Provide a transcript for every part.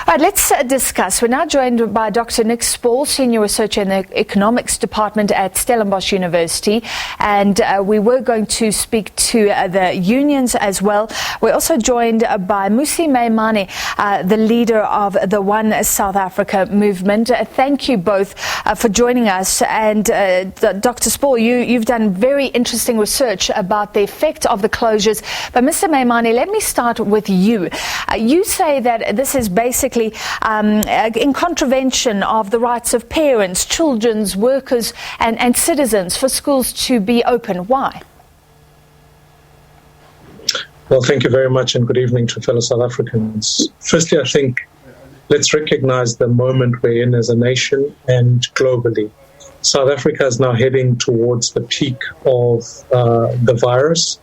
Right, let's discuss. We're now joined by Dr. Nick Spaull, Senior Researcher in the Economics Department at Stellenbosch University. And we were going to speak to the unions as well. We're also joined by Mmusi Maimane, the leader of the One South Africa movement. Thank you both for joining us. And Dr. Spaull, you've done very interesting research about the effect of the closures. But Mr. Maimane, let me start with you. You say that this is basically in contravention of the rights of parents, children, workers and citizens for schools to be open. Why? Well, thank you very much and good evening to fellow South Africans. Firstly, I think let's recognize the moment we're in as a nation and globally. South Africa is now heading towards the peak of the virus.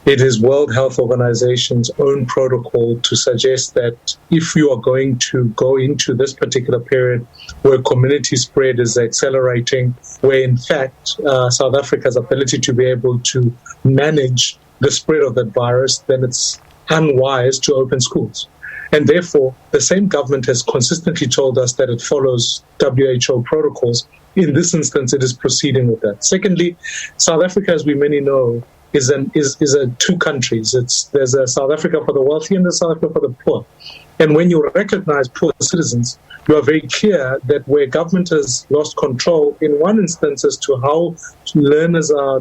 It is World Health Organization's own protocol to suggest that if you are going to go into this particular period where community spread is accelerating, where in fact South Africa's ability to be able to manage the spread of that virus, then it's unwise to open schools. And therefore, the same government has consistently told us that it follows WHO protocols. In this instance, it is proceeding with that. Secondly, South Africa, as we many know, is two countries. There's a South Africa for the wealthy and there's South Africa for the poor. And when you recognize poor citizens, you are very clear that where government has lost control, in one instance as to how learners are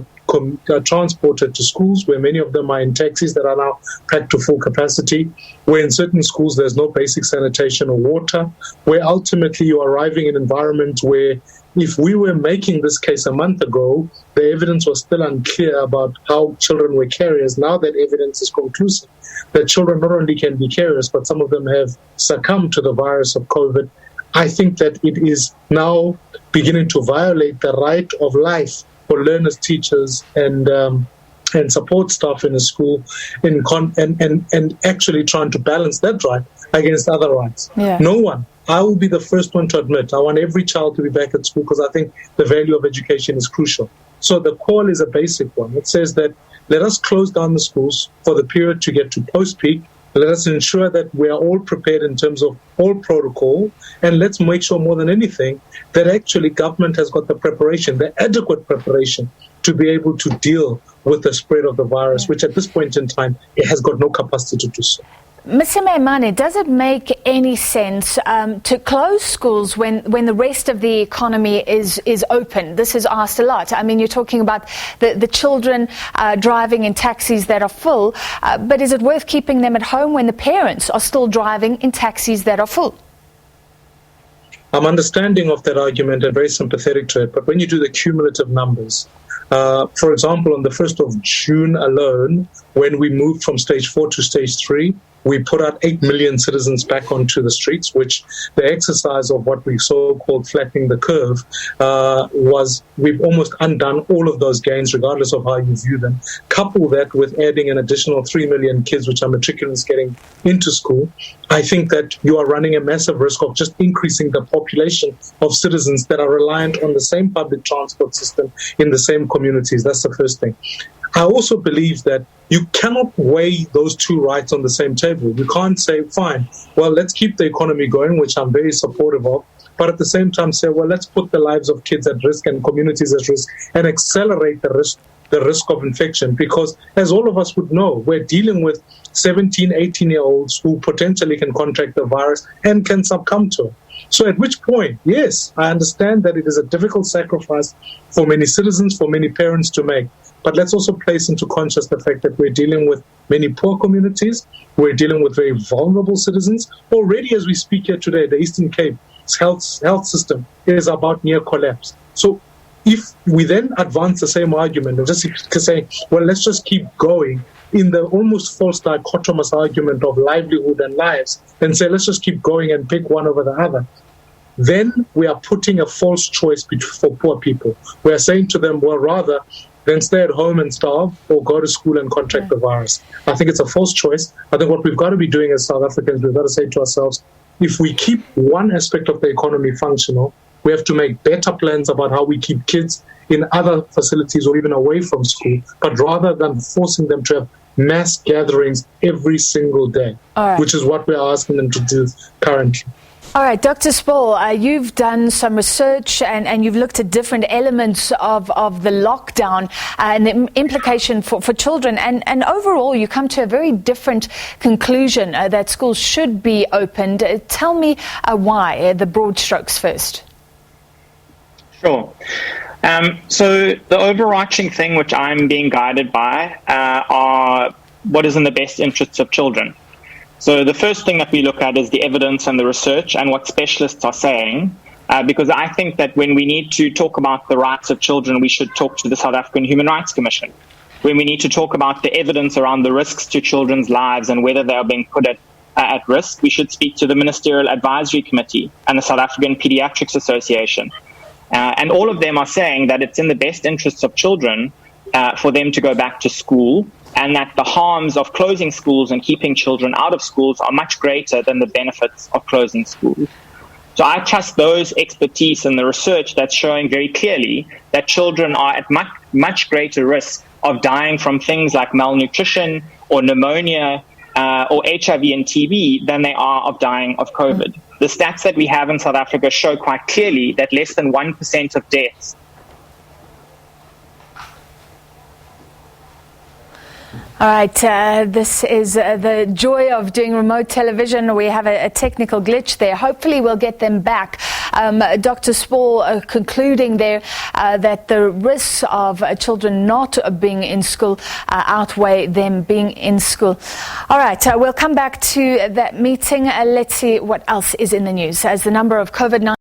transported to schools, where many of them are in taxis that are now packed to full capacity, where in certain schools there's no basic sanitation or water, where ultimately you are arriving in an environment where if we were making this case a month ago, the evidence was still unclear about how children were carriers. Now that evidence is conclusive that children not only can be carriers, but some of them have succumbed to the virus of COVID. I think that it is now beginning to violate the right of life for learners, teachers, and support staff in a school, and actually trying to balance that right against other rights. Yeah. No one. I will be the first one to admit I want every child to be back at school because I think the value of education is crucial. So the call is a basic one. It says that let us close down the schools for the period to get to post-peak. Let us ensure that we are all prepared in terms of all protocol, and let's make sure more than anything that actually government has got the preparation, the adequate preparation to be able to deal with the spread of the virus, which at this point in time, it has got no capacity to do so. Mr. Maimane, does it make any sense to close schools when the rest of the economy is open? This is asked a lot. I mean, you're talking about the children driving in taxis that are full, but is it worth keeping them at home when the parents are still driving in taxis that are full? I'm understanding of that argument and very sympathetic to it, but when you do the cumulative numbers, for example, on the 1st of June alone, when we moved from stage 4 to stage 3, we put out 8 million citizens back onto the streets, which the exercise of what we so-called flattening the curve was we've almost undone all of those gains, regardless of how you view them. Couple that with adding an additional 3 million kids, which are matriculants getting into school, I think that you are running a massive risk of just increasing the population of citizens that are reliant on the same public transport system in the same communities. That's the first thing. I also believe that you cannot weigh those two rights on the same table. You can't say, fine, well, let's keep the economy going, which I'm very supportive of, but at the same time say, well, let's put the lives of kids at risk and communities at risk and accelerate the risk of infection. Because as all of us would know, we're dealing with 17, 18-year-olds who potentially can contract the virus and can succumb to it. So at which point, yes, I understand that it is a difficult sacrifice for many citizens, for many parents to make. But let's also place into conscious the fact that we're dealing with many poor communities. We're dealing with very vulnerable citizens. Already as we speak here today, the Eastern Cape's health system is about near collapse. So if we then advance the same argument and just say, well, let's just keep going in the almost false dichotomous argument of livelihood and lives and say, let's just keep going and pick one over the other, then we are putting a false choice for poor people. We are saying to them, well, rather than stay at home and starve or go to school and contract the virus. I think it's a false choice. I think what we've got to be doing as South Africans, we've got to say to ourselves, if we keep one aspect of the economy functional, We have to make better plans about how we keep kids in other facilities or even away from school, but rather than forcing them to have mass gatherings every single day, which is what we're asking them to do currently. All right, Dr. Spaull, you've done some research and you've looked at different elements of the lockdown and the implication for children. And overall, you come to a very different conclusion that schools should be opened. Tell me why, the broad strokes first. Sure. So the overarching thing which I'm being guided by are what is in the best interests of children. So the first thing that we look at is the evidence and the research and what specialists are saying, because I think that when we need to talk about the rights of children, we should talk to the South African Human Rights Commission. When we need to talk about the evidence around the risks to children's lives and whether they are being put at risk, we should speak to the Ministerial Advisory Committee and the South African Pediatrics Association. And all of them are saying that it's in the best interests of children for them to go back to school, and that the harms of closing schools and keeping children out of schools are much greater than the benefits of closing schools. So I trust those expertise and the research that's showing very clearly that children are at much greater risk of dying from things like malnutrition or pneumonia or HIV and TB than they are of dying of COVID. The stats that we have in South Africa show quite clearly that less than 1% of deaths. All right, this is the joy of doing remote television. We have a technical glitch there. Hopefully we'll get them back. Dr. Spaull concluding there that the risks of children not being in school outweigh them being in school. All right, we'll come back to that meeting. Let's see what else is in the news as the number of COVID-19